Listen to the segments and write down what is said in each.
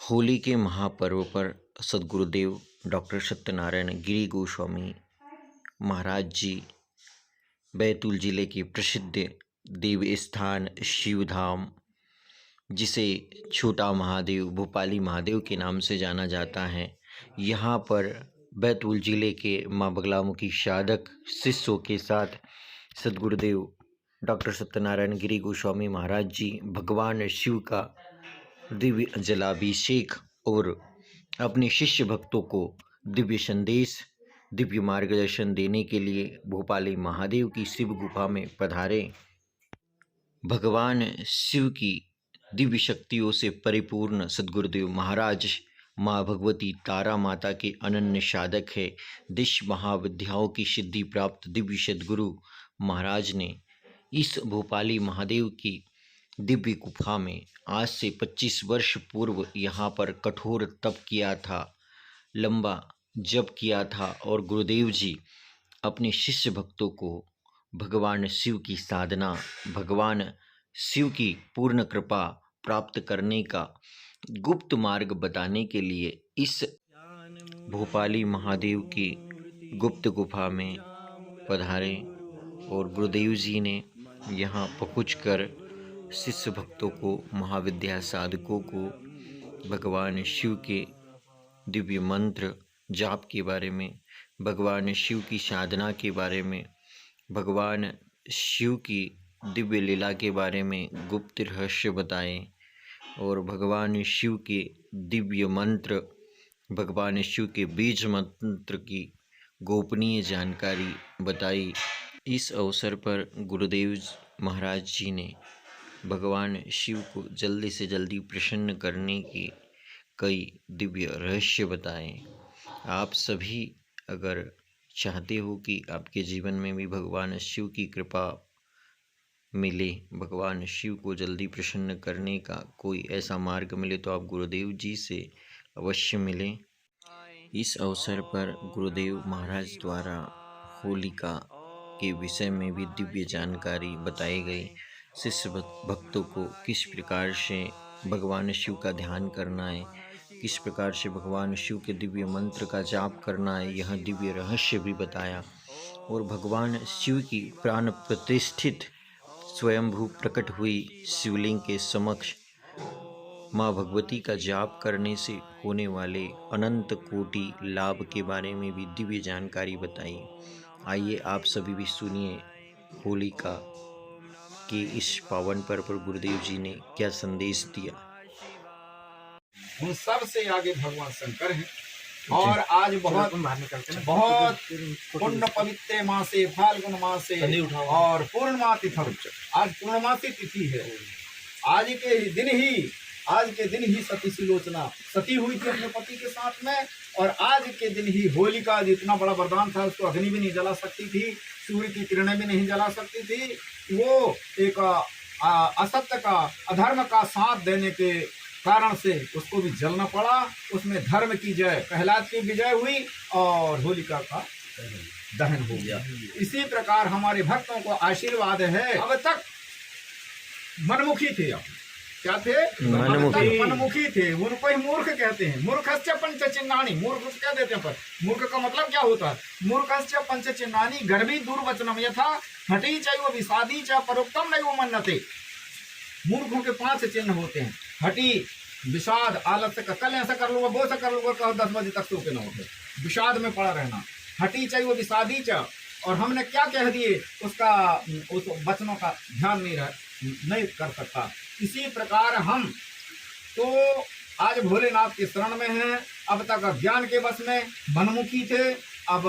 होली के महापर्व पर सद्गुरुदेव डॉक्टर सत्यनारायण गिरी गोस्वामी महाराज जी बैतूल जिले के प्रसिद्ध देव स्थान शिवधाम, जिसे छोटा महादेव भोपाली महादेव के नाम से जाना जाता है, यहाँ पर बैतूल जिले के माँ बगलामुखी साधक शिष्यों के साथ सद्गुरुदेव डॉक्टर सत्यनारायण गिरी गोस्वामी महाराज जी भगवान शिव का दिव्य जलाभिषेक और अपने शिष्य भक्तों को दिव्य संदेश, दिव्य मार्गदर्शन देने के लिए भोपाली महादेव की शिव गुफा में पधारे। भगवान शिव की दिव्य शक्तियों से परिपूर्ण सद्गुरुदेव महाराज माँ भगवती तारा माता के अनन्य साधक है। देश महाविद्याओं की सिद्धि प्राप्त दिव्य सद्गुरु महाराज ने इस भोपाली महादेव की दिव्य गुफा में आज से 25 वर्ष पूर्व यहाँ पर कठोर तप किया था, लंबा जप किया था और गुरुदेव जी अपने शिष्य भक्तों को भगवान शिव की साधना, भगवान शिव की पूर्ण कृपा प्राप्त करने का गुप्त मार्ग बताने के लिए इस भोपाली महादेव की गुप्त गुफा में पधारे और गुरुदेव जी ने यहाँ पहुँचकर शिष्य भक्तों को, महाविद्या साधकों को भगवान शिव के दिव्य मंत्र जाप के बारे में, भगवान शिव की साधना के बारे में, भगवान शिव की दिव्य लीला के बारे में गुप्त रहस्य बताए और भगवान शिव के दिव्य मंत्र, भगवान शिव के बीज मंत्र की गोपनीय जानकारी बताई। इस अवसर पर गुरुदेव महाराज जी ने भगवान शिव को जल्दी से जल्दी प्रसन्न करने के कई दिव्य रहस्य बताए। आप सभी अगर चाहते हो कि आपके जीवन में भी भगवान शिव की कृपा मिले, भगवान शिव को जल्दी प्रसन्न करने का कोई ऐसा मार्ग मिले, तो आप गुरुदेव जी से अवश्य मिलें। इस अवसर पर गुरुदेव महाराज द्वारा होलिका के विषय में भी दिव्य जानकारी बताई गई। शिष्य भक्तों को किस प्रकार से भगवान शिव का ध्यान करना है, किस प्रकार से भगवान शिव के दिव्य मंत्र का जाप करना है, यह दिव्य रहस्य भी बताया। और भगवान शिव की प्राण प्रतिष्ठित स्वयंभू प्रकट हुई शिवलिंग के समक्ष माँ भगवती का जाप करने से होने वाले अनंत कोटि लाभ के बारे में भी दिव्य जानकारी बताई। आइए आप सभी भी सुनिए होलिका के इस पावन पर्व पर गुरुदेव जी ने क्या संदेश दिया। उन सबसे आगे भगवान शंकर हैं और आज बहुत पुण्य पवित्र मासे फाल्गुन मासे और पूर्णिमा तिथि, आज पूर्णमासी तिथि है। आज के दिन ही सती सुलोचना सती हुई थी अपने पति के साथ में, और आज के दिन ही होलिका जितना बड़ा वरदान था, उसको अग्नि भी नहीं जला सकती थी, सूर्य की किरणें भी नहीं जला सकती थी। वो एक असत्य का, अधर्म का साथ देने के कारण से उसको भी जलना पड़ा। उसमें धर्म की जय, प्रहलाद की विजय हुई और होलिका का दहन हो गया। इसी प्रकार हमारे भक्तों को आशीर्वाद है। अब तक मनमुखी थे, क्या थे? मनमुखी थे। उनको ही मूर्ख कहते हैं। मूर्खस्य पंचचिन्हानि, मूर्ख कह देते हैं, पर मूर्ख का मतलब क्या होता है? मूर्खस्य पंचचिन्हानि गर्भी दुर्वचनम यथा हठी चैव विषादी च परोक्तम नैव मन्यते। मूर्खों के 5 चिन्ह होते हैं। हठी, विषाद, आलस्य का, कल ऐसा कर लूंगा, वो ऐसा कर लूंगा, कहो 10 बजे तक सो के न उठे, विषाद में पड़ा रहना। हठी चैव विषादी च, और हमने क्या कह दिए उसका, उस वचनों का ध्यान नहीं कर सकता। इसी प्रकार हम तो आज भोलेनाथ के शरण में हैं। अब तक ज्ञान के बस में मनमुखी थे, अब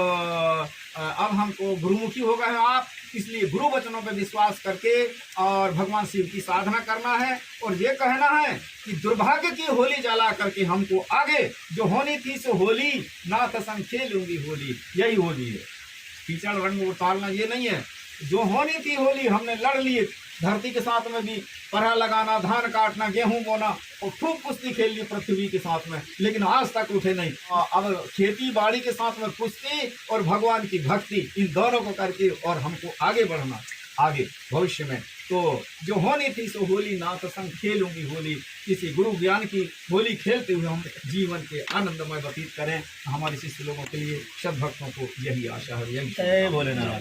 हमको गुरुमुखी हो गए हैं आप। इसलिए गुरु वचनों पर विश्वास करके और भगवान शिव की साधना करना है और ये कहना है कि दुर्भाग्य की होली जला करके हमको आगे जो होनी थी सो होली नाथ संग खेलूंगी होली, यही होली है। कीचड़ रंग उतारना ये नहीं है। जो होनी थी होली हमने लड़ लिए। धरती के साथ में भी परा लगाना, धान काटना, गेहूं बोना और खूब कुश्ती खेल ली पृथ्वी के साथ में, लेकिन आज तक उठे नहीं। अब खेती बाड़ी के साथ में कुश्ती और भगवान की भक्ति, इन दोनों को करके और हमको आगे बढ़ना, आगे भविष्य में तो जो होनी थी सो होली नाथ संग खेलूंगी होली, किसी गुरु ज्ञान की होली खेलते हुए हम जीवन के आनंदमय व्यतीत करें। हमारे शिष्य लोगों के लिए, सद्भक्तों को यही आशा है, यही जय भोलेनाथ।